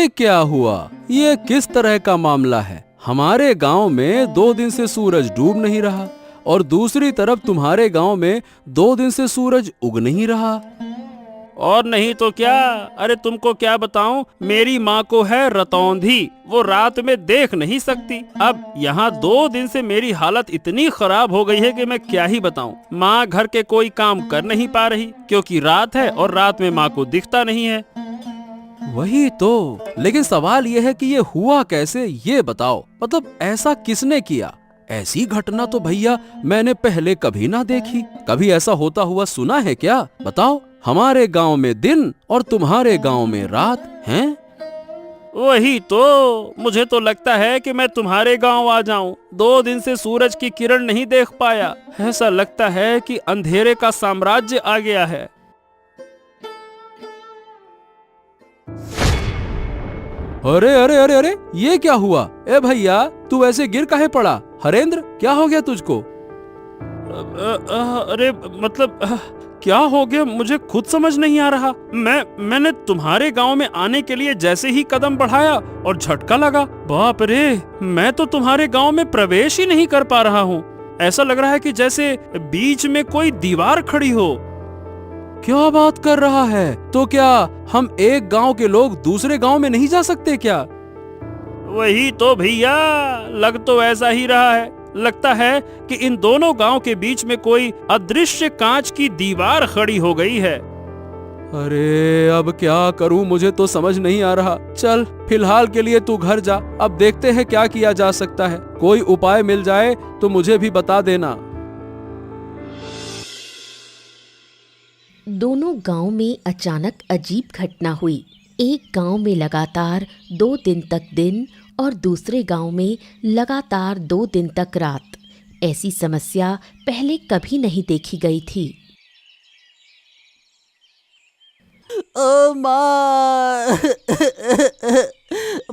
ये क्या हुआ? ये किस तरह का मामला है? हमारे गांव में 2 दिन से सूरज डूब नहीं रहा और दूसरी तरफ तुम्हारे गांव में 2 दिन से सूरज उग नहीं रहा। और नहीं तो क्या, अरे तुमको क्या बताऊं, मेरी माँ को है रतौंधी, वो रात में देख नहीं सकती। अब यहाँ 2 दिन से मेरी हालत इतनी खराब हो गई है कि मैं क्या ही बताऊं। माँ घर के कोई काम कर नहीं पा रही क्योंकि रात है और रात में माँ को दिखता नहीं है। वही तो, लेकिन सवाल यह है कि ये हुआ कैसे, ये बताओ। मतलब ऐसा किसने किया? ऐसी घटना तो भैया मैंने पहले कभी ना देखी। कभी ऐसा होता हुआ सुना है क्या? बताओ। हमारे गांव में दिन और तुम्हारे गांव में रात हैं। वही तो, मुझे तो लगता है कि मैं तुम्हारे गांव आ जाऊं। 2 दिन से सूरज की किरण नहीं देख पाया। ऐसा लगता है कि अंधेरे का साम्राज्य आ गया है। अरे अरे अरे अरे, ये क्या हुआ? ए भैया, तू ऐसे गिर काहे पड़ा? हरेंद्र, क्या हो गया तुझको? अरे मतलब क्या हो गया, मुझे खुद समझ नहीं आ रहा। मैंने तुम्हारे गांव में आने के लिए जैसे ही कदम बढ़ाया और झटका लगा। बाप रे, मैं तो तुम्हारे गांव में प्रवेश ही नहीं कर पा रहा हूँ। ऐसा लग रहा है कि जैसे बीच में कोई दीवार खड़ी हो। क्या बात कर रहा है? तो क्या हम एक गांव के लोग दूसरे गांव में नहीं जा सकते क्या? वही तो भैया, लग तो ऐसा ही रहा है। लगता है कि इन दोनों गांव के बीच में कोई अदृश्य कांच की दीवार खड़ी हो गई है। अरे अब क्या करूं, मुझे तो समझ नहीं आ रहा। चल, फिलहाल के लिए तू घर जा, अब देखते हैं क्या किया जा सकता है। कोई उपाय मिल जाए तो मुझे भी बता देना। दोनों गांव में अचानक अजीब घटना हुई। एक गांव में लगातार 2 दिन तक दिन और दूसरे गांव में लगातार 2 दिन तक रात। ऐसी समस्या पहले कभी नहीं देखी गई थी। ओ माँ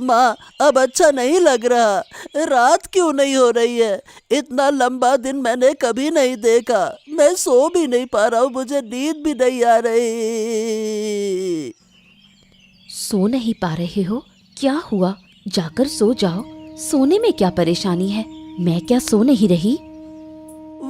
माँ, अब अच्छा नहीं लग रहा। रात क्यों नहीं हो रही है? इतना लंबा दिन मैंने कभी नहीं देखा। मैं सो भी नहीं पा रहा हूँ, मुझे नींद भी नहीं आ रही। सो नहीं पा रहे हो? क्या हुआ? जाकर सो जाओ। सोने में क्या परेशानी है? मैं क्या सो नहीं रही?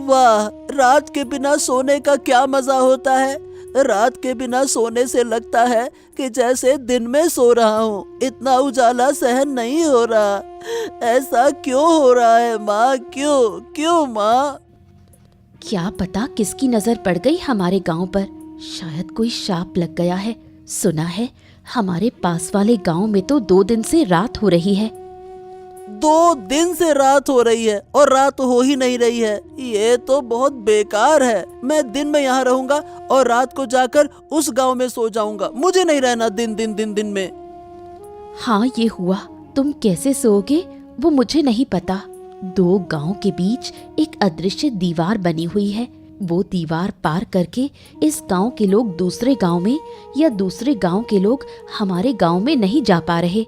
वाह, रात के बिना सोने का क्या मजा होता है। रात के बिना सोने से लगता है कि जैसे दिन में सो रहा हूँ। इतना उजाला सहन नहीं हो रहा। ऐसा क्यों हो रहा है माँ? क्यों क्यों माँ? क्या पता किसकी नजर पड़ गई हमारे गांव पर। शायद कोई शाप लग गया है। सुना है हमारे पास वाले गांव में तो 2 दिन से रात हो रही है। 2 दिन से रात हो रही है और रात हो ही नहीं रही है। ये तो बहुत बेकार है। मैं दिन में यहाँ रहूंगा और रात को जाकर उस गांव में सो जाऊंगा। मुझे नहीं रहना दिन में। हाँ, ये हुआ। तुम कैसे सोओगे वो मुझे नहीं पता। 2 गांव के बीच एक अदृश्य दीवार बनी हुई है। वो दीवार पार करके इस गांव के लोग दूसरे गांव में या दूसरे गांव के लोग हमारे गांव में नहीं जा पा रहे।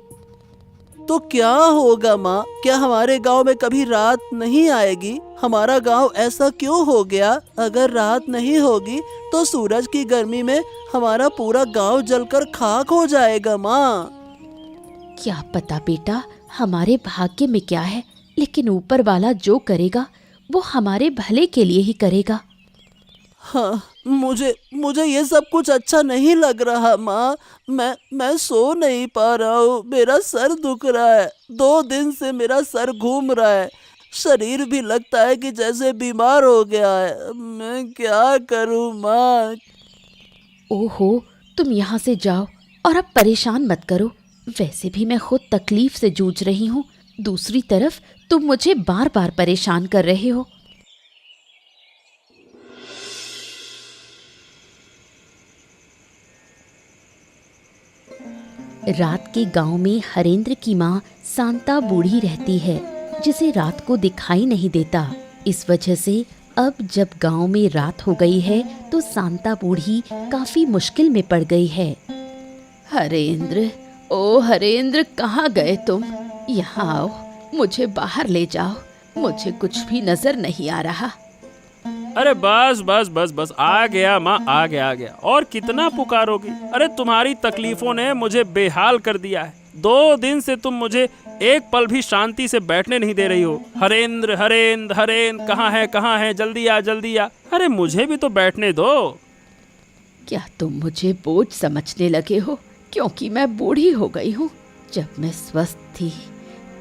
तो क्या होगा माँ? क्या हमारे गांव में कभी रात नहीं आएगी? हमारा गांव ऐसा क्यों हो गया? अगर रात नहीं होगी तो सूरज की गर्मी में हमारा पूरा गांव जलकर खाक हो जाएगा माँ। क्या पता बेटा, हमारे भाग्य में क्या है, लेकिन ऊपर वाला जो करेगा वो हमारे भले के लिए ही करेगा। हाँ, मुझे ये सब कुछ अच्छा नहीं लग रहा माँ। मैं सो नहीं पा रहा हूँ। मेरा सर दुख रहा है। 2 दिन से मेरा सर घूम रहा है। शरीर भी लगता है कि जैसे बीमार हो गया है। मैं क्या करूँ माँ? ओहो, तुम यहाँ से जाओ और अब परेशान मत करो। वैसे भी मैं खुद तकलीफ से जूझ रही हूँ। दूसरी तरफ तुम मुझे बार बार परेशान कर रहे हो। रात के गांव में हरेंद्र की माँ शांता बूढ़ी रहती है, जिसे रात को दिखाई नहीं देता। इस वजह से अब जब गांव में रात हो गई है तो शांता बूढ़ी काफी मुश्किल में पड़ गई है। हरेंद्र, ओ हरेंद्र, कहाँ गए तुम? यहाँ आओ, मुझे बाहर ले जाओ। मुझे कुछ भी नजर नहीं आ रहा। अरे बस बस बस बस, आ गया माँ, आ गया। और कितना पुकारोगी? अरे तुम्हारी तकलीफों ने मुझे बेहाल कर दिया है। 2 दिन से तुम मुझे एक पल भी शांति से बैठने नहीं दे रही हो। हरेंद्र हरेंद्र हरेंद्र, कहाँ है, जल्दी आ जल्दी आ। अरे मुझे भी तो बैठने दो। क्या तुम मुझे बोझ समझने लगे हो क्योंकि मैं बूढ़ी हो गई हूँ? जब मैं स्वस्थ थी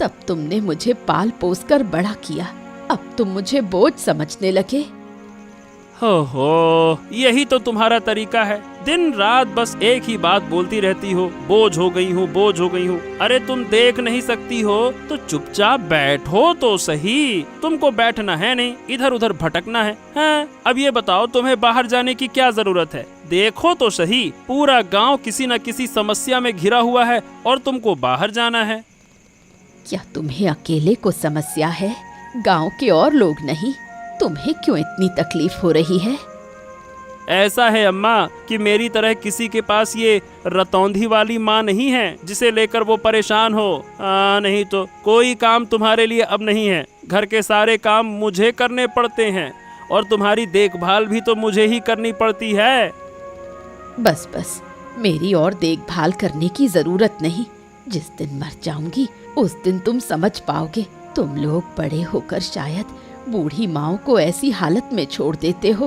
तब तुमने मुझे पाल पोस कर बड़ा किया, अब तुम मुझे बोझ समझने लगे। हो, यही तो तुम्हारा तरीका है। दिन रात बस एक ही बात बोलती रहती हो, बोझ हो गई हूँ, बोझ हो गई हूँ। अरे तुम देख नहीं सकती हो तो चुपचाप बैठो तो सही। तुमको बैठना है नहीं, इधर उधर भटकना है। हाँ, अब ये बताओ तुम्हें बाहर जाने की क्या जरूरत है? देखो तो सही, पूरा गांव किसी न किसी समस्या में घिरा हुआ है और तुमको बाहर जाना है। क्या तुम्हें अकेले को समस्या है, गांव के और लोग नहीं? तुम्हें क्यों इतनी तकलीफ हो रही है? ऐसा है अम्मा कि मेरी तरह किसी के पास ये रतौंधी वाली माँ नहीं है जिसे लेकर वो परेशान हो। नहीं तो कोई काम तुम्हारे लिए अब नहीं है। घर के सारे काम मुझे करने पड़ते हैं और तुम्हारी देखभाल भी तो मुझे ही करनी पड़ती है। बस बस, मेरी और देखभाल करने की जरूरत नहीं। जिस दिन मर जाऊंगी उस दिन तुम समझ पाओगे। तुम लोग बड़े होकर शायद बूढ़ी माँ को ऐसी हालत में छोड़ देते हो।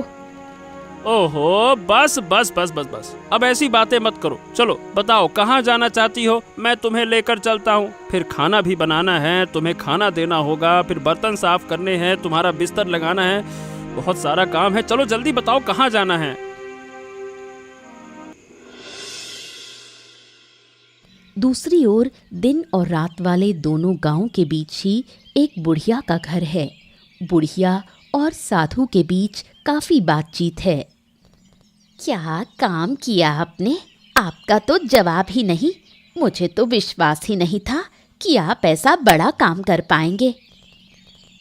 ओहो, बस बस बस बस बस, अब ऐसी बातें मत करो। चलो बताओ कहाँ जाना चाहती हो, मैं तुम्हें लेकर चलता हूँ। फिर खाना भी बनाना है, तुम्हें खाना देना होगा, फिर बर्तन साफ करने हैं, तुम्हारा बिस्तर लगाना है, बहुत सारा काम है। चलो जल्दी बताओ कहाँ जाना है। दूसरी ओर दिन और रात वाले दोनों गांव के बीच ही एक बुढ़िया का घर है। बुढ़िया और साधु के बीच काफी बातचीत है। क्या काम किया आपने? आपका तो जवाब ही नहीं। मुझे तो विश्वास ही नहीं था कि आप ऐसा बड़ा काम कर पाएंगे।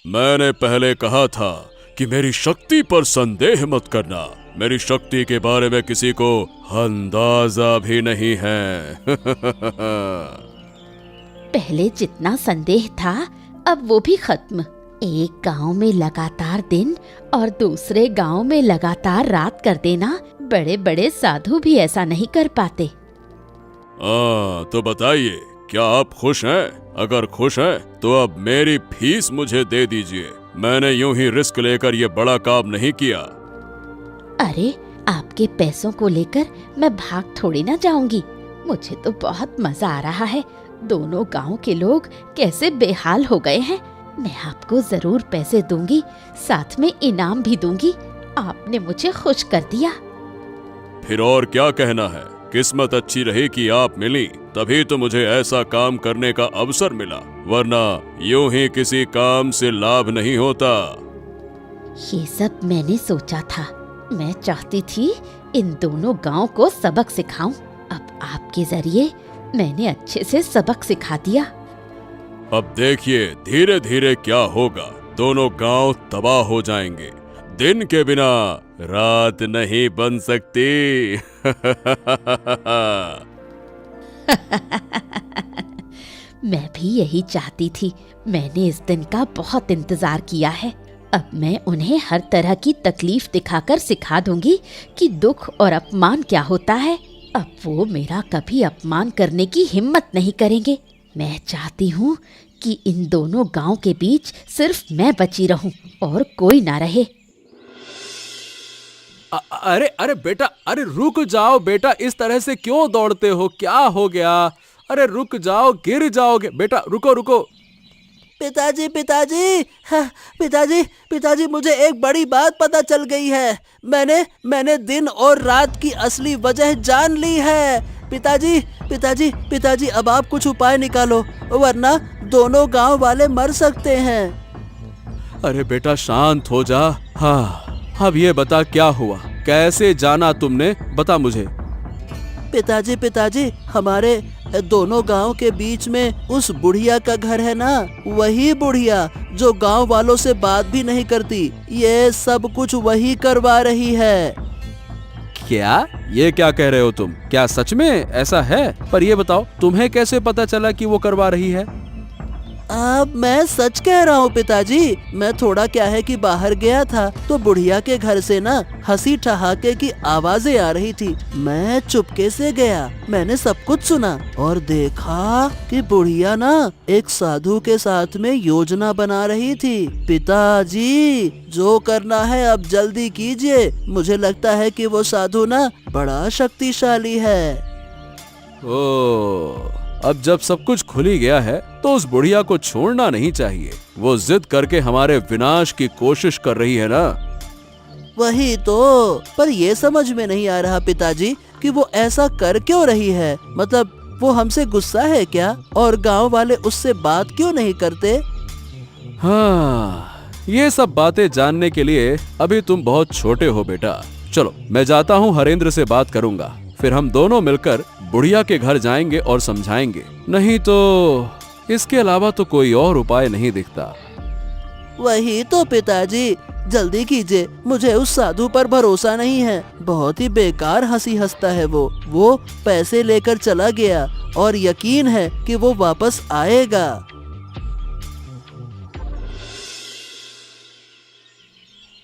मैंने पहले कहा था कि मेरी शक्ति पर संदेह मत करना। मेरी शक्ति के बारे में किसी को अंदाजा भी नहीं है। पहले जितना संदेह था अब वो भी खत्म। एक गांव में लगातार दिन और दूसरे गांव में लगातार रात कर देना बड़े बड़े साधु भी ऐसा नहीं कर पाते। तो बताइए, क्या आप खुश हैं? अगर खुश हैं तो अब मेरी फीस मुझे दे दीजिए। मैंने यूं ही रिस्क लेकर ये बड़ा काम नहीं किया। अरे, आपके पैसों को लेकर मैं भाग थोड़ी ना जाऊंगी। मुझे तो बहुत मजा आ रहा है। दोनों गांव के लोग कैसे बेहाल हो गए हैं। मैं आपको जरूर पैसे दूंगी, साथ में इनाम भी दूंगी। आपने मुझे खुश कर दिया। फिर और क्या कहना है? किस्मत अच्छी रही कि आप मिली, तभी तो मुझे ऐसा काम करने का अवसर मिला, वरना यूं ही किसी काम से लाभ नहीं होता। ये सब मैंने सोचा था। मैं चाहती थी इन दोनों गांव को सबक सिखाऊं। अब आपके जरिए मैंने अच्छे से सबक सिखा दिया। अब देखिए धीरे धीरे क्या होगा। दोनों गांव तबाह हो जाएंगे। दिन के बिना रात नहीं बन सकती। मैं भी यही चाहती थी। मैंने इस दिन का बहुत इंतजार किया है। अब मैं उन्हें हर तरह की तकलीफ दिखाकर सिखा दूंगी कि दुख और अपमान क्या होता है। अब वो मेरा कभी अपमान करने की हिम्मत नहीं करेंगे। मैं चाहती हूँ कि इन दोनों गांव के बीच सिर्फ मैं बची रहूं और कोई ना रहे। अरे अरे बेटा, अरे रुक जाओ बेटा, इस तरह से क्यों दौड़ते हो? क्या हो गया? अरे रुक जाओ, गिर जाओगे। बेटा रुको रुको। पिताजी पिताजी, हाँ, पिताजी पिताजी, मुझे एक बड़ी बात पता चल गई है। मैंने दिन और रात की असली वजह जान ली है। पिताजी पिताजी पिताजी, अब आप कुछ उपाय निकालो, वरना दोनों गांव वाले मर सकते हैं। अरे बेटा शांत हो जा। हाँ, अब ये बता क्या हुआ, कैसे जाना तुमने? बता मुझे। पिताजी पिताजी, हमारे दोनों गांव के बीच में उस बुढ़िया का घर है ना, वही बुढ़िया जो गांव वालों से बात भी नहीं करती, ये सब कुछ वही करवा रही है। क्या? ये क्या कह रहे हो तुम? क्या सच में ऐसा है? पर ये बताओ, तुम्हें कैसे पता चला कि वो करवा रही है? अब मैं सच कह रहा हूँ पिताजी। मैं थोड़ा क्या है कि बाहर गया था तो बुढ़िया के घर से ना हंसी ठहाके की आवाजें आ रही थी। मैं चुपके से गया, मैंने सब कुछ सुना और देखा कि बुढ़िया ना एक साधु के साथ में योजना बना रही थी। पिताजी, जो करना है अब जल्दी कीजिए। मुझे लगता है कि वो साधु ना बड़ा शक्तिशाली है। ओ, अब जब सब कुछ खुल ही गया है तो उस बुढ़िया को छोड़ना नहीं चाहिए। वो जिद करके हमारे विनाश की कोशिश कर रही है ना। वही तो, पर ये समझ में नहीं आ रहा पिताजी कि वो ऐसा कर क्यों रही है। मतलब वो हमसे गुस्सा है क्या? और गांव वाले उससे बात क्यों नहीं करते? हाँ, ये सब बातें जानने के लिए अभी तुम बहुत छोटे हो बेटा। चलो मैं जाता हूँ, हरेंद्र से बात करूंगा, फिर हम दोनों मिलकर बुढ़िया के घर जाएंगे और समझाएंगे। नहीं तो इसके अलावा तो कोई और उपाय नहीं दिखता। वही तो पिताजी, जल्दी कीजिए। मुझे उस साधु पर भरोसा नहीं है। बहुत ही बेकार हंसी हंसता है वो पैसे लेकर चला गया और यकीन है कि वो वापस आएगा।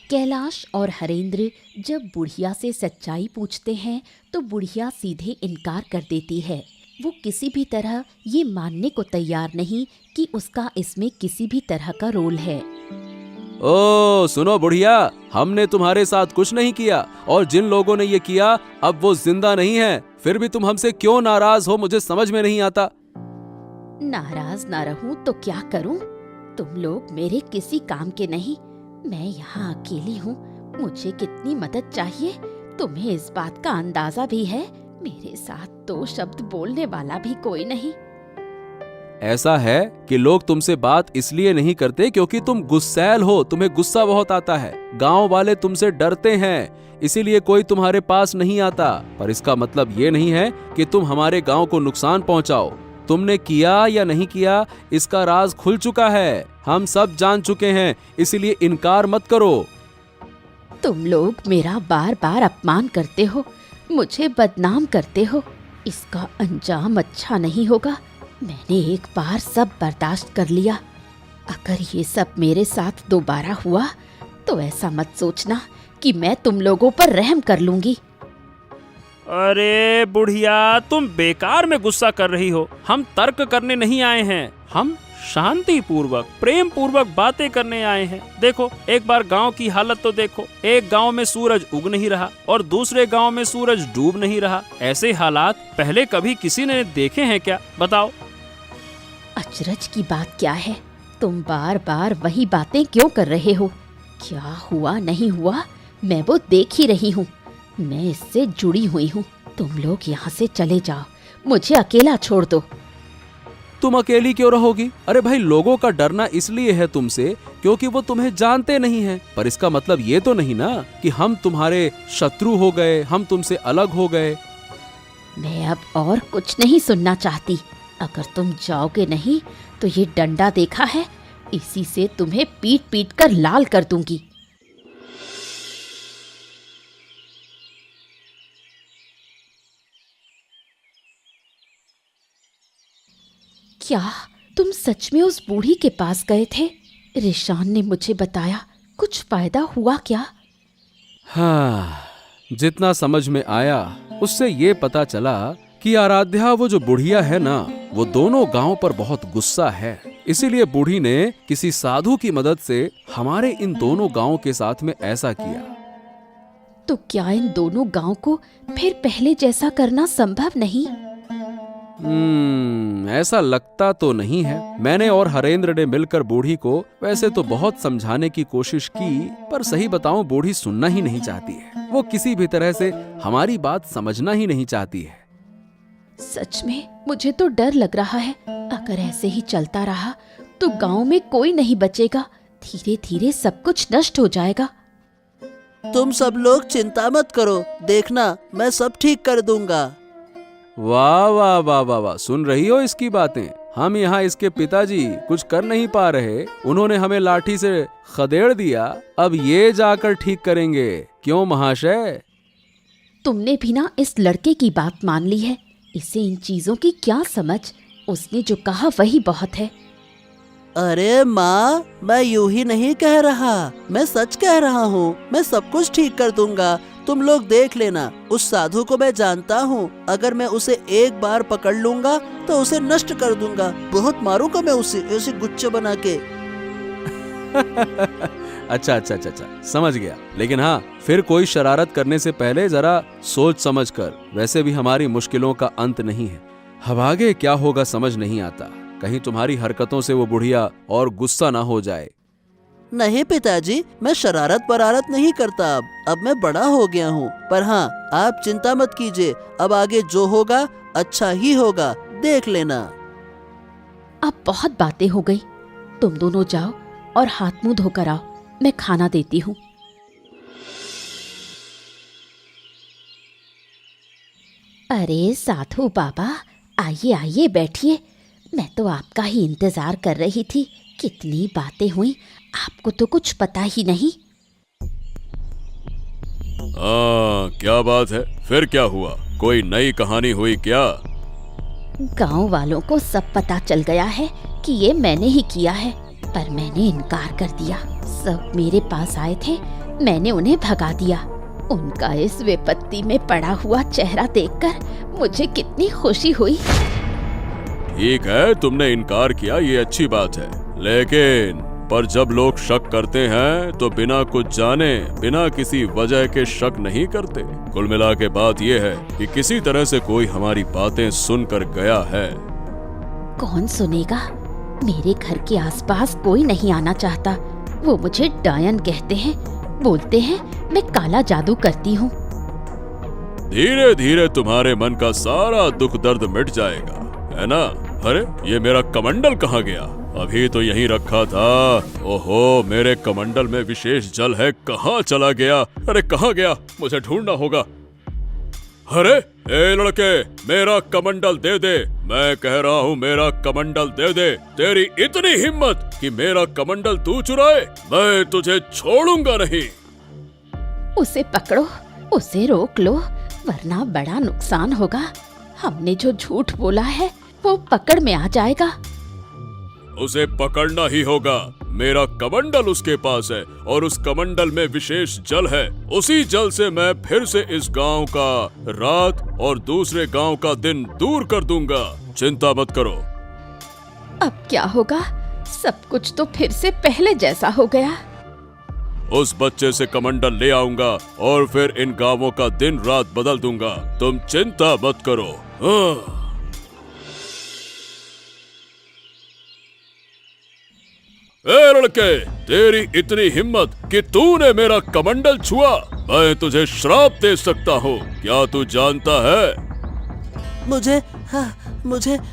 कैलाश और हरेंद्र जब बुढ़िया से सच्चाई पूछते हैं तो बुढ़िया सीधे इनकार कर देती है। वो किसी भी तरह ये मानने को तैयार नहीं कि उसका इसमें किसी भी तरह का रोल है। ओ सुनो बुढ़िया, हमने तुम्हारे साथ कुछ नहीं किया और जिन लोगों ने ये किया अब वो जिंदा नहीं है। फिर भी तुम हमसे क्यों नाराज हो, मुझे समझ में नहीं आता। नाराज ना रहूं तो क्या करूं? तुम लोग मेरे किसी काम के नहीं। मैं यहाँ अकेली हूँ, मुझे कितनी मदद चाहिए तुम्हें इस बात का अंदाजा भी है। मेरे साथ दो शब्द बोलने वाला भी कोई नहीं। ऐसा है कि लोग तुमसे बात इसलिए नहीं करते क्योंकि तुम गुस्सैल हो, तुम्हें गुस्सा बहुत आता है। गांव वाले तुमसे डरते हैं, इसीलिए कोई तुम्हारे पास नहीं आता। पर इसका मतलब ये नहीं है कि तुम हमारे गांव को नुकसान पहुंचाओ। तुमने किया या नहीं किया इसका राज खुल चुका है, हम सब जान चुके हैं, इसीलिए इनकार मत करो। तुम लोग मेरा बार बार अपमान करते हो, मुझे बदनाम करते हो। इसका अंजाम अच्छा नहीं होगा। मैंने एक बार सब बर्दाश्त कर लिया। अगर ये सब मेरे साथ दोबारा हुआ तो ऐसा मत सोचना कि मैं तुम लोगों पर रहम कर लूंगी। अरे बुढ़िया, तुम बेकार में गुस्सा कर रही हो। हम तर्क करने नहीं आए हैं, हम शांति पूर्वक प्रेम पूर्वक बातें करने आए हैं। देखो, एक बार गांव की हालत तो देखो। एक गांव में सूरज उग नहीं रहा और दूसरे गांव में सूरज डूब नहीं रहा। ऐसे हालात पहले कभी किसी ने देखे हैं क्या? बताओ। अचरज की बात क्या है? तुम बार बार वही बातें क्यों कर रहे हो? क्या हुआ नहीं हुआ मैं वो देख ही रही हूँ। मैं इससे जुड़ी हुई हूँ। तुम लोग यहाँ से चले जाओ, मुझे अकेला छोड़ दो। तुम अकेली क्यों रहोगी? अरे भाई, लोगों का डरना इसलिए है तुमसे क्योंकि वो तुम्हें जानते नहीं हैं। पर इसका मतलब ये तो नहीं ना कि हम तुम्हारे शत्रु हो गए, हम तुमसे अलग हो गए। मैं अब और कुछ नहीं सुनना चाहती। अगर तुम जाओगे नहीं तो ये डंडा देखा है, इसी से तुम्हें पीट पीट कर लाल कर दूंगी। क्या तुम सच में उस बूढ़ी के पास गए थे? रिशान ने मुझे बताया, कुछ फायदा हुआ क्या? हाँ, जितना समझ में आया उससे ये पता चला कि आराध्या, वो जो बुढ़िया है ना, वो दोनों गांव पर बहुत गुस्सा है। इसीलिए बूढ़ी ने किसी साधु की मदद से हमारे इन दोनों गांव के साथ में ऐसा किया। तो क्या इन दोनों गांव को फिर पहले जैसा करना संभव नहीं? ऐसा लगता तो नहीं है। मैंने और हरेंद्र ने मिलकर बूढ़ी को वैसे तो बहुत समझाने की कोशिश की, पर सही बताऊं बूढ़ी सुनना ही नहीं चाहती है। वो किसी भी तरह से हमारी बात समझना ही नहीं चाहती है। सच में मुझे तो डर लग रहा है। अगर ऐसे ही चलता रहा तो गांव में कोई नहीं बचेगा। धीरे धीरे सब कुछ नष्ट हो जाएगा। तुम सब लोग चिंता मत करो, देखना मैं सब ठीक कर दूंगा। वाह वाह वाह वाह वाह, सुन रही हो इसकी बातें? हम यहाँ इसके पिताजी कुछ कर नहीं पा रहे, उन्होंने हमें लाठी से खदेड़ दिया, अब ये जाकर ठीक करेंगे। क्यों महाशय? तुमने भी ना इस लड़के की बात मान ली है। इसे इन चीजों की क्या समझ? उसने जो कहा वही बहुत है। अरे माँ, मैं यूं ही नहीं कह रहा, मैं सच कह रहा हूँ। मैं सब कुछ ठीक कर दूंगा, तुम लोग देख लेना। उस साधु को मैं जानता हूँ, अगर मैं उसे एक बार पकड़ लूंगा तो उसे नष्ट कर दूंगा। बहुत मारूंगा मैं उसे गुच्छे बना के। अच्छा अच्छा अच्छा अच्छा, समझ गया। लेकिन हाँ, फिर कोई शरारत करने से पहले जरा सोच समझ कर। वैसे भी हमारी मुश्किलों का अंत नहीं है। अब आगे क्या होगा समझ नहीं आता। कहीं तुम्हारी हरकतों से वो बुढ़िया और गुस्सा ना हो जाए। नहीं पिताजी, मैं शरारत परारत नहीं करता। अब मैं बड़ा हो गया हूँ। पर हाँ, आप चिंता मत कीजिए, अब आगे जो होगा अच्छा ही होगा, देख लेना। अब बहुत बातें हो गई, तुम दोनों जाओ और हाथ मुंह धोकर आओ, मैं खाना देती हूँ। अरे साधु बाबा, आइए आइए बैठिए। मैं तो आपका ही इंतजार कर रही थी। कितनी बातें हुई, आपको तो कुछ पता ही नहीं। क्या बात है? फिर क्या हुआ? कोई नई कहानी हुई क्या? गांव वालों को सब पता चल गया है कि ये मैंने ही किया है, पर मैंने इनकार कर दिया। सब मेरे पास आए थे, मैंने उन्हें भगा दिया। उनका इस विपत्ति में पड़ा हुआ चेहरा देखकर मुझे कितनी खुशी हुई। ठीक है, तुमने इनकार किया, ये अच्छी बात है। लेकिन पर जब लोग शक करते हैं तो बिना कुछ जाने, बिना किसी वजह के शक नहीं करते। कुल मिला के बात यह है कि किसी तरह से कोई हमारी बातें सुनकर गया है। कौन सुनेगा? मेरे घर के आसपास कोई नहीं आना चाहता। वो मुझे डायन कहते हैं, बोलते हैं मैं काला जादू करती हूँ। धीरे धीरे तुम्हारे मन का सारा दुख दर्द मिट जाएगा, है ना? अरे ये मेरा कमंडल कहाँ गया? अभी तो यहीं रखा था। ओहो, मेरे कमंडल में विशेष जल है, कहाँ चला गया? अरे कहाँ गया? मुझे ढूंढना होगा। अरे ए लड़के, मेरा कमंडल दे दे। मैं कह रहा हूँ मेरा कमंडल दे दे। तेरी इतनी हिम्मत कि मेरा कमंडल तू चुराए? मैं तुझे छोड़ूंगा नहीं। उसे पकड़ो, उसे रोक लो, वरना बड़ा नुकसान होगा। हमने जो झूठ बोला है वो पकड़ में आ जाएगा। उसे पकड़ना ही होगा। मेरा कमंडल उसके पास है और उस कमंडल में विशेष जल है। उसी जल से मैं फिर से इस गांव का रात और दूसरे गांव का दिन दूर कर दूंगा। चिंता मत करो। अब क्या होगा? सब कुछ तो फिर से पहले जैसा हो गया। उस बच्चे से कमंडल ले आऊंगा और फिर इन गांवों का दिन रात बदल दूंगा। तुम चिंता मत करो। हाँ। ए लड़के, तेरी इतनी हिम्मत कि तूने मेरा कमंडल छुआ, मैं तुझे श्राप दे सकता हूँ। क्या तू जानता है?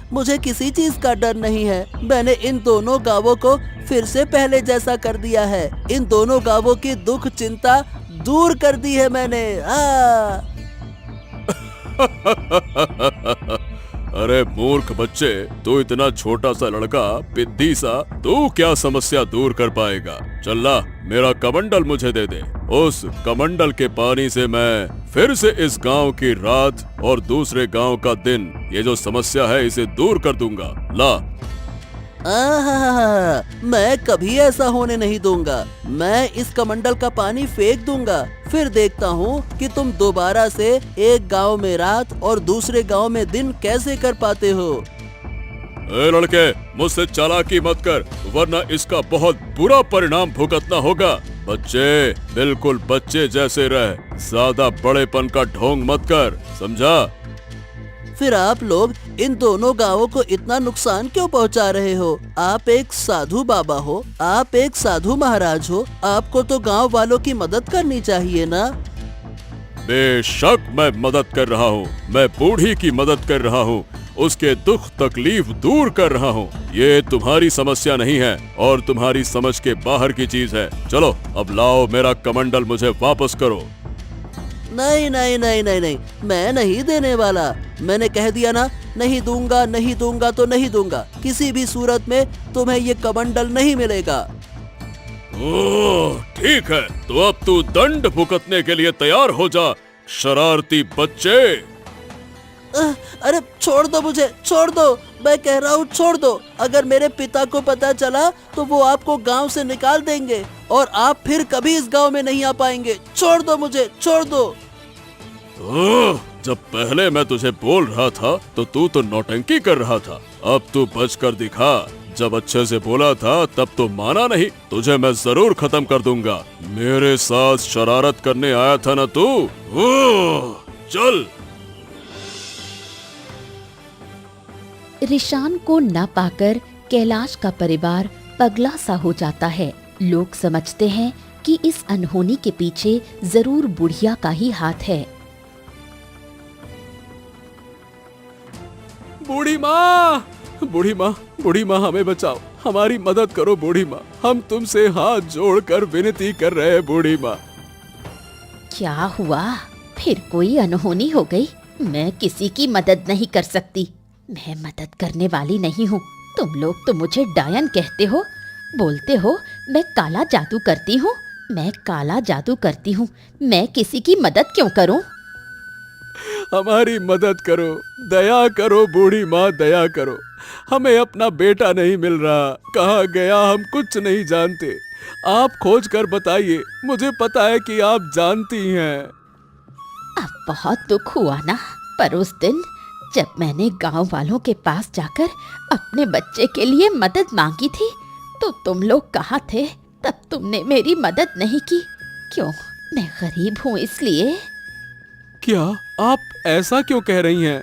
मुझे किसी चीज का डर नहीं है। मैंने इन दोनों गांवों को फिर से पहले जैसा कर दिया है। इन दोनों गांवों की दुख चिंता दूर कर दी है मैंने। अरे मूर्ख बच्चे, तू इतना छोटा सा लड़का, पिद्दी सा, तू क्या समस्या दूर कर पाएगा? चल मेरा कमंडल मुझे दे दे। उस कमंडल के पानी से मैं फिर से इस गांव की रात और दूसरे गांव का दिन, ये जो समस्या है इसे दूर कर दूंगा। ला। मैं कभी ऐसा होने नहीं दूंगा। मैं इस कमंडल का पानी फेंक दूंगा, फिर देखता हूँ कि तुम दोबारा से एक गांव में रात और दूसरे गांव में दिन कैसे कर पाते हो। ए लड़के, मुझसे चालाकी मत कर, वरना इसका बहुत बुरा परिणाम भुगतना होगा। बच्चे, बिल्कुल बच्चे जैसे रह, ज्यादा बड़ेपन का ढोंग मत कर, समझा? फिर आप लोग इन दोनों गांवों को इतना नुकसान क्यों पहुंचा रहे हो? आप एक साधु बाबा हो, आप एक साधु महाराज हो, आपको तो गांव वालों की मदद करनी चाहिए ना? बेशक मैं मदद कर रहा हूँ। मैं बूढ़ी की मदद कर रहा हूँ, उसके दुख तकलीफ दूर कर रहा हूँ। ये तुम्हारी समस्या नहीं है और तुम्हारी समझ के बाहर की चीज है। चलो अब लाओ, मेरा कमंडल मुझे वापस करो। नहीं नहीं नहीं नहीं नहीं, मैं नहीं देने वाला। मैंने कह दिया ना, नहीं दूंगा, नहीं दूंगा तो नहीं दूंगा। किसी भी सूरत में तुम्हें ये कमंडल नहीं मिलेगा। ओह, ठीक है, तो अब तू दंड भुगतने के लिए तैयार हो जा, शरारती बच्चे। अरे छोड़ दो मुझे, छोड़ दो, मैं कह रहा हूँ छोड़ दो। अगर मेरे पिता को पता चला तो वो आपको गांव से निकाल देंगे और आप फिर कभी इस गांव में नहीं आ पाएंगे। छोड़ दो मुझे, छोड़ दो। जब पहले मैं तुझे बोल रहा था तो तू तो नौटंकी कर रहा था, अब तू बच कर दिखा। जब अच्छे से बोला था तब तो माना नहीं, तुझे मैं जरूर खत्म कर दूंगा। मेरे साथ शरारत करने आया था ना तू? चल। रिशान को न पाकर कैलाश का परिवार पगला सा हो जाता है। लोग समझते हैं कि इस अनहोनी के पीछे जरूर बुढ़िया का ही हाथ है। बूढ़ी माँ, बूढ़ी माँ, बूढ़ी माँ, हमें बचाओ, हमारी मदद करो बूढ़ी माँ, हम तुमसे हाथ जोड़कर विनती कर रहे हैं बूढ़ी माँ। क्या हुआ? फिर कोई अनहोनी हो गई? मैं किसी की मदद नहीं कर सकती, मैं मदद करने वाली नहीं हूँ। तुम लोग तो मुझे डायन कहते हो, बोलते हो मैं काला जादू करती हूँ। मैं काला जादू करती हूँ, मैं किसी की मदद क्यों करूँ? हमारी मदद करो, दया करो बूढ़ी माँ, दया करो। हमें अपना बेटा नहीं मिल रहा, कहाँ गया हम कुछ नहीं जानते। आप खोज कर बताइए, मुझे पता है कि आप जानती हैं। अब बहुत दुख हुआ ना, पर उस दिन जब मैंने गांव वालों के पास जाकर अपने बच्चे के लिए मदद मांगी थी तो तुम लोग कहाँ थे? तब तुमने मेरी मदद नहीं की। क्यों? मैं गरीब हूँ इसलिए? क्या आप ऐसा क्यों कह रही हैं?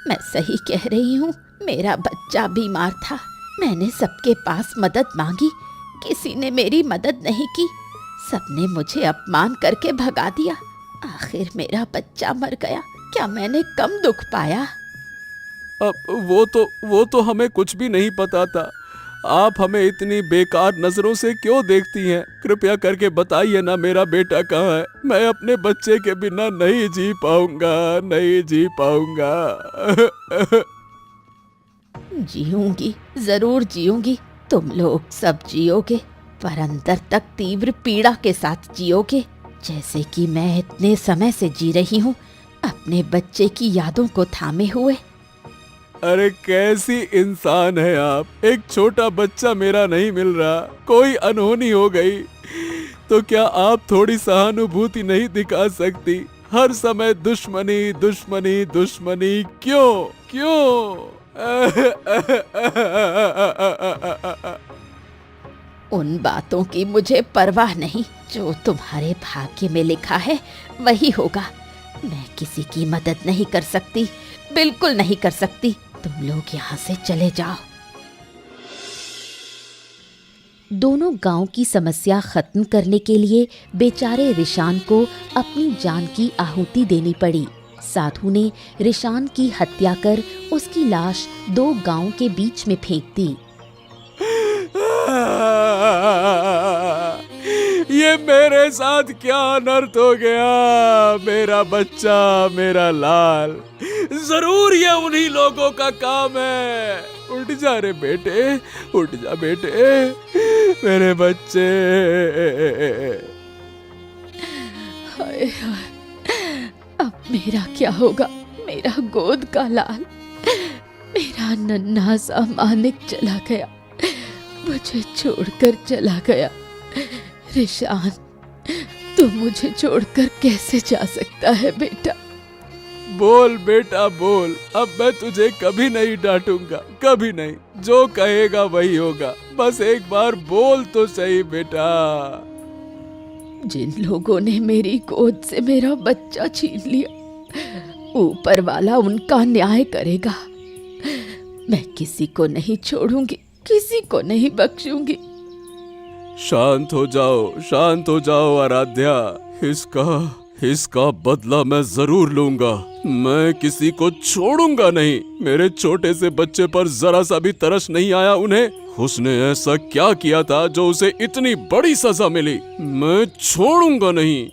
मैं सही कह रही हूँ, मेरा बच्चा बीमार था। मैंने सबके पास मदद मांगी, किसी ने मेरी मदद नहीं की। सबने मुझे अपमान करके भगा दिया। आखिर मेरा बच्चा मर गया। क्या मैंने कम दुख पाया? अब वो तो हमें कुछ भी नहीं पता था। आप हमें इतनी बेकार नजरों से क्यों देखती हैं? कृपया करके बताइए ना, मेरा बेटा कहाँ है? मैं अपने बच्चे के बिना नहीं जी पाऊंगा, नहीं जी पाऊंगा। जीऊंगी, जरूर जीऊंगी। तुम लोग सब जियोगे, पर अंदर तक तीव्र पीड़ा के साथ जियोगे, जैसे कि मैं इतने समय से जी रही हूँ, अपने बच्चे की यादों को थामे हुए। अरे कैसी इंसान है आप! एक छोटा बच्चा मेरा नहीं मिल रहा, कोई अनहोनी हो गई तो क्या आप थोड़ी सहानुभूति नहीं दिखा सकती? हर समय दुश्मनी, दुश्मनी, दुश्मनी, क्यों क्यों? उन बातों की मुझे परवाह नहीं। जो तुम्हारे भाग्य में लिखा है वही होगा। मैं किसी की मदद नहीं कर सकती, बिल्कुल नहीं कर सकती। तुम लोग यहाँ से चले जाओ। दोनों गांव की समस्या खत्म करने के लिए बेचारे रिशान को अपनी जान की आहुति देनी पड़ी। साधु ने रिशान की हत्या कर उसकी लाश 2 गांव के बीच में फेंक दी। ये मेरे साथ क्या अनर्थ हो गया? मेरा बच्चा, मेरा लाल, जरूर ये उन्हीं लोगों का काम है। उठ जा रे बेटे, उठ जा बेटे, मेरे बच्चे। हाय हाय, अब मेरा क्या होगा? मेरा गोद का लाल, मेरा नन्हा सा मानिक चला गया, मुझे छोड़कर चला गया। रिशान, तू मुझे छोड़कर कैसे जा सकता है बेटा? बोल बेटा बोल, अब मैं तुझे कभी नहीं डांटूंगा, कभी नहीं। जो कहेगा वही होगा, बस एक बार बोल तो सही बेटा। जिन लोगों ने मेरी गोद से मेरा बच्चा छीन लिया, ऊपर वाला उनका न्याय करेगा। मैं किसी को नहीं छोड़ूंगी, किसी को नहीं बख्शूंगी। शांत हो जाओ, शांत हो जाओ आराध्या। इसका बदला मैं जरूर लूंगा। मैं किसी को छोड़ूंगा नहीं। मेरे छोटे से बच्चे पर जरा सा भी तरस नहीं आया उन्हें। उसने ऐसा क्या किया था जो उसे इतनी बड़ी सजा मिली? मैं छोड़ूंगा नहीं।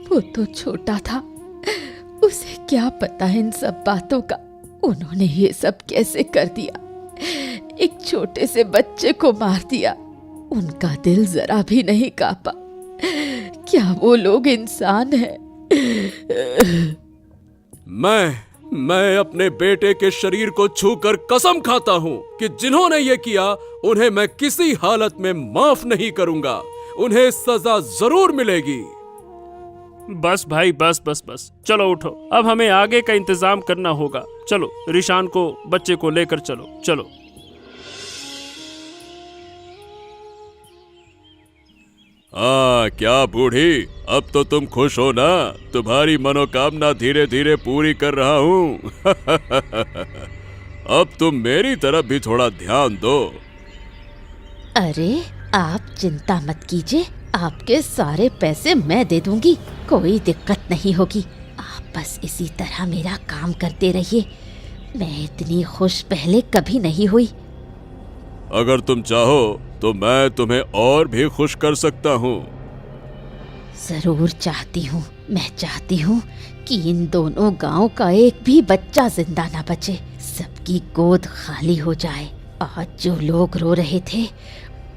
वो तो छोटा था, उसे क्या पता इन सब बातों का। उन्होंने ये सब कैसे कर दिया? एक छोटे से बच्चे को मार दिया। उनका दिल जरा भी नहीं कांपा। क्या वो लोग इंसान हैं? मैं अपने बेटे के शरीर को छूकर कसम खाता हूँ कि जिन्होंने ये किया उन्हें मैं किसी हालत में माफ नहीं करूंगा। उन्हें सजा जरूर मिलेगी। बस भाई बस बस बस, चलो उठो, अब हमें आगे का इंतजाम करना होगा। चलो रिशान को, बच्चे को लेकर चलो चलो। हाँ क्या बूढ़ी, अब तो तुम खुश हो ना? तुम्हारी मनोकामना धीरे धीरे पूरी कर रहा हूँ। अब तुम मेरी तरफ भी थोड़ा ध्यान दो। अरे आप चिंता मत कीजिए, आपके सारे पैसे मैं दे दूंगी, कोई दिक्कत नहीं होगी। आप बस इसी तरह मेरा काम करते रहिए। मैं इतनी खुश पहले कभी नहीं हुई। अगर तुम चाहो तो मैं तुम्हें और भी खुश कर सकता हूँ। जरूर चाहती हूँ, मैं चाहती हूँ कि इन दोनों गांव का एक भी बच्चा जिंदा ना बचे, सबकी गोद खाली हो जाए। आज जो लोग रो रहे थे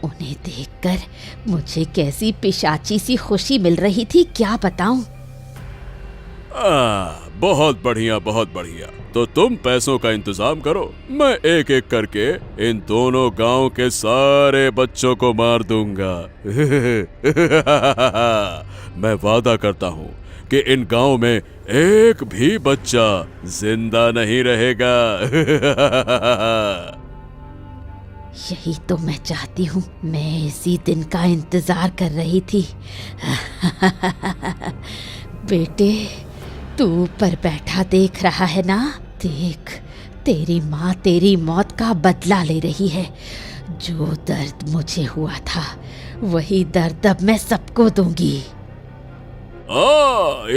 उन्हें देखकर मुझे कैसी पिशाची सी खुशी मिल रही थी, क्या बताऊं। बहुत बढ़िया बहुत बढ़िया। तो तुम पैसों का इंतजाम करो, मैं एक एक करके इन दोनों गांव के सारे बच्चों को मार दूंगा। मैं वादा करता हूँ कि इन गांव में एक भी बच्चा जिंदा नहीं रहेगा। यही तो मैं चाहती हूँ, मैं इसी दिन का इंतजार कर रही थी। बेटे तू ऊपर बैठा देख रहा है ना, देख तेरी माँ तेरी मौत का बदला ले रही है। जो दर्द मुझे हुआ था वही दर्द अब मैं सबको दूंगी।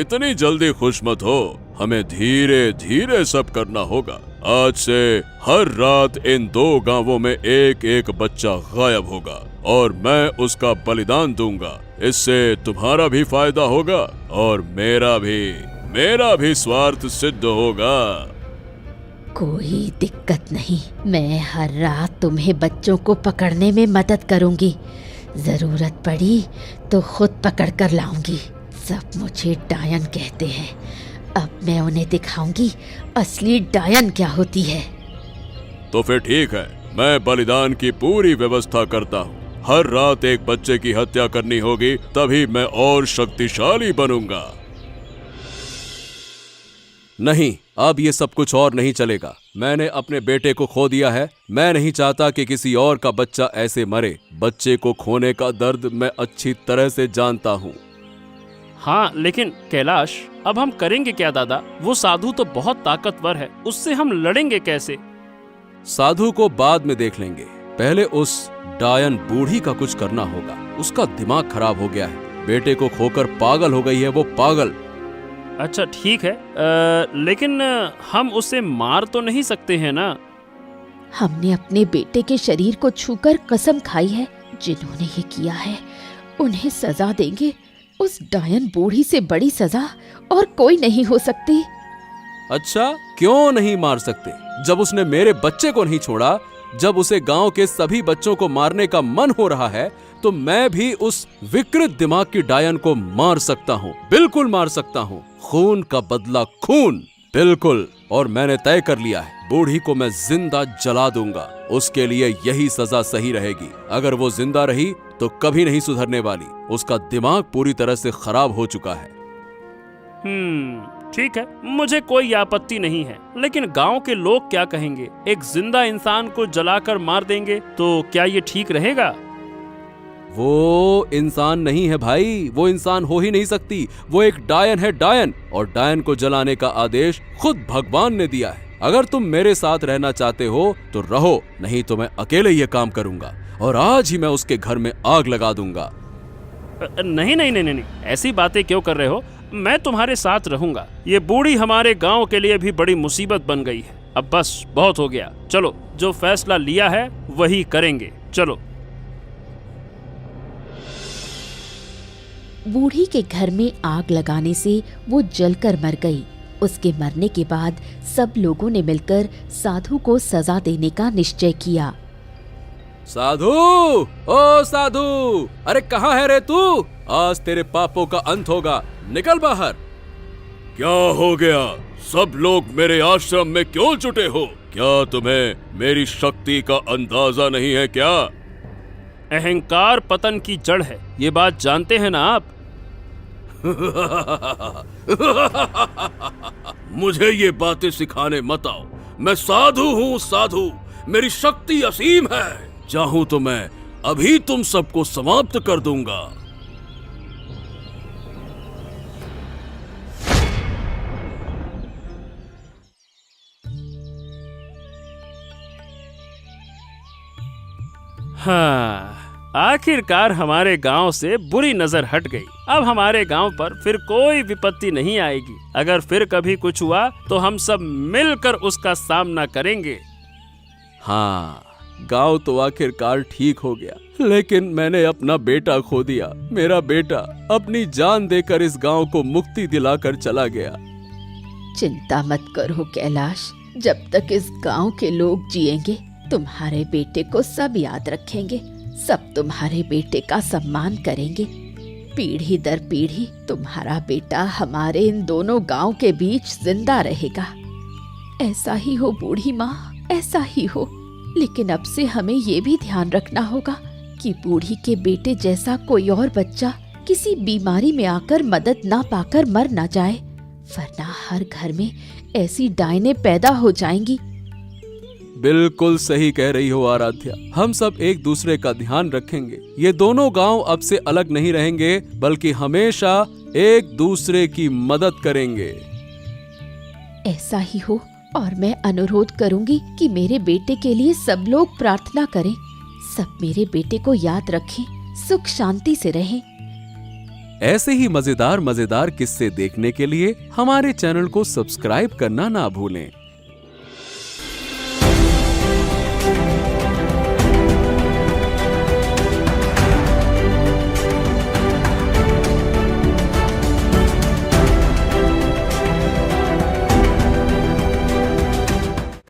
इतनी जल्दी खुश मत हो, हमें धीरे धीरे सब करना होगा। आज से हर रात इन दो गांवों में एक एक बच्चा गायब होगा और मैं उसका बलिदान दूंगा। इससे तुम्हारा भी फायदा होगा और मेरा भी स्वार्थ सिद्ध होगा। कोई दिक्कत नहीं, मैं हर रात तुम्हें बच्चों को पकड़ने में मदद करूंगी। जरूरत पड़ी तो खुद पकड़ कर लाऊंगी। सब मुझे डायन कहते हैं, अब मैं उन्हें दिखाऊंगी असली डायन क्या होती है। तो फिर ठीक है, मैं बलिदान की पूरी व्यवस्था करता हूँ। हर रात एक बच्चे की हत्या करनी होगी, तभी मैं और शक्तिशाली बनूंगा। नहीं, अब ये सब कुछ और नहीं चलेगा। मैंने अपने बेटे को खो दिया है, मैं नहीं चाहता कि किसी और का बच्चा ऐसे मरे। बच्चे को खोने का दर्द मैं अच्छी तरह से जानता हूँ। हाँ लेकिन कैलाश, अब हम करेंगे क्या दादा? वो साधु तो बहुत ताकतवर है, उससे हम लड़ेंगे कैसे? साधु को बाद में देख लेंगे, पहले उस डायन बूढ़ी का कुछ करना होगा। उसका दिमाग खराब हो गया है, बेटे को खोकर पागल हो गई है वो पागल। अच्छा ठीक है, लेकिन हम उसे मार तो नहीं सकते हैं ना? हमने अपने बेटे के शरीर को छूकर कसम खाई है, जिन्होंने ये किया है उन्हें सजा देंगे। उस डायन बूढ़ी से बड़ी सजा और कोई नहीं हो सकती। अच्छा क्यों नहीं मार सकते? जब उसने मेरे बच्चे को नहीं छोड़ा, जब उसे गांव के सभी बच्चों को मारने का मन हो रहा है, तो मैं भी उस विकृत दिमाग की डायन को मार सकता हूँ, बिल्कुल मार सकता हूँ। खून का बदला खून, बिल्कुल। और मैंने तय कर लिया है, बूढ़ी को मैं जिंदा जला दूंगा। उसके लिए यही सजा सही रहेगी। अगर वो जिंदा रही तो कभी नहीं सुधरने वाली। उसका दिमाग पूरी तरह से खराब हो चुका है। ठीक है, मुझे कोई आपत्ति नहीं है, लेकिन गांव के लोग क्या कहेंगे? एक जिंदा इंसान को जलाकर मार देंगे तो क्या ये ठीक रहेगा? वो इंसान नहीं है भाई, वो इंसान हो ही नहीं सकती। वो एक डायन है, डायन। और डायन को जलाने का आदेश खुद भगवान ने दिया है। अगर तुम मेरे साथ रहना चाहते हो तो रहो, नहीं तो मैं अकेले ये काम करूंगा और आज ही मैं उसके घर में आग लगा दूंगा। नहीं नहीं नहीं नहीं, ऐसी बातें क्यों कर रहे हो? मैं तुम्हारे साथ रहूंगा। ये बूढ़ी हमारे गांव के लिए भी बड़ी मुसीबत बन गई है। अब बस बहुत हो गया, चलो जो फैसला लिया है वही करेंगे, चलो। बूढ़ी के घर में आग लगाने से वो जलकर मर गई। उसके मरने के बाद सब लोगों ने मिलकर साधु को सजा देने का निश्चय किया। साधु, ओ साधु, अरे कहाँ है रे तू? आज तेरे पापों का अंत होगा, निकल बाहर। क्या हो गया? सब लोग मेरे आश्रम में क्यों जुटे हो? क्या तुम्हें मेरी शक्ति का अंदाजा नहीं है क्या? अहंकार पतन की जड़ है, ये बात जानते हैं ना आप? मुझे ये बातें सिखाने मत आओ। मैं साधु हूँ, साधु। मेरी शक्ति असीम है। चाहूं तो मैं अभी तुम सबको समाप्त कर दूंगा। हाँ, आखिरकार हमारे गांव से बुरी नजर हट गई। अब हमारे गांव पर फिर कोई विपत्ति नहीं आएगी। अगर फिर कभी कुछ हुआ तो हम सब मिलकर उसका सामना करेंगे। हाँ, गांव तो आखिरकार ठीक हो गया, लेकिन मैंने अपना बेटा खो दिया। मेरा बेटा अपनी जान देकर इस गांव को मुक्ति दिलाकर चला गया। चिंता मत करो कैलाश, जब तक इस गांव के लोग जिएंगे तुम्हारे बेटे को सब याद रखेंगे, सब तुम्हारे बेटे का सम्मान करेंगे। पीढ़ी दर पीढ़ी तुम्हारा बेटा हमारे इन दोनों गांव के बीच जिंदा रहेगा। ऐसा ही हो बूढ़ी माँ, ऐसा ही हो। लेकिन अब से हमें ये भी ध्यान रखना होगा कि बूढ़ी के बेटे जैसा कोई और बच्चा किसी बीमारी में आकर मदद ना पाकर मर ना जाए, वरना हर घर में ऐसी डायनें पैदा हो जाएंगी। बिल्कुल सही कह रही हो आराध्या, हम सब एक दूसरे का ध्यान रखेंगे। ये दोनों गांव अब से अलग नहीं रहेंगे, बल्कि हमेशा एक दूसरे की मदद करेंगे। ऐसा ही हो, और मैं अनुरोध करूंगी कि मेरे बेटे के लिए सब लोग प्रार्थना करें, सब मेरे बेटे को याद रखें, सुख शांति से रहें। ऐसे ही मजेदार किस्से देखने के लिए हमारे चैनल को सब्सक्राइब करना ना भूलें।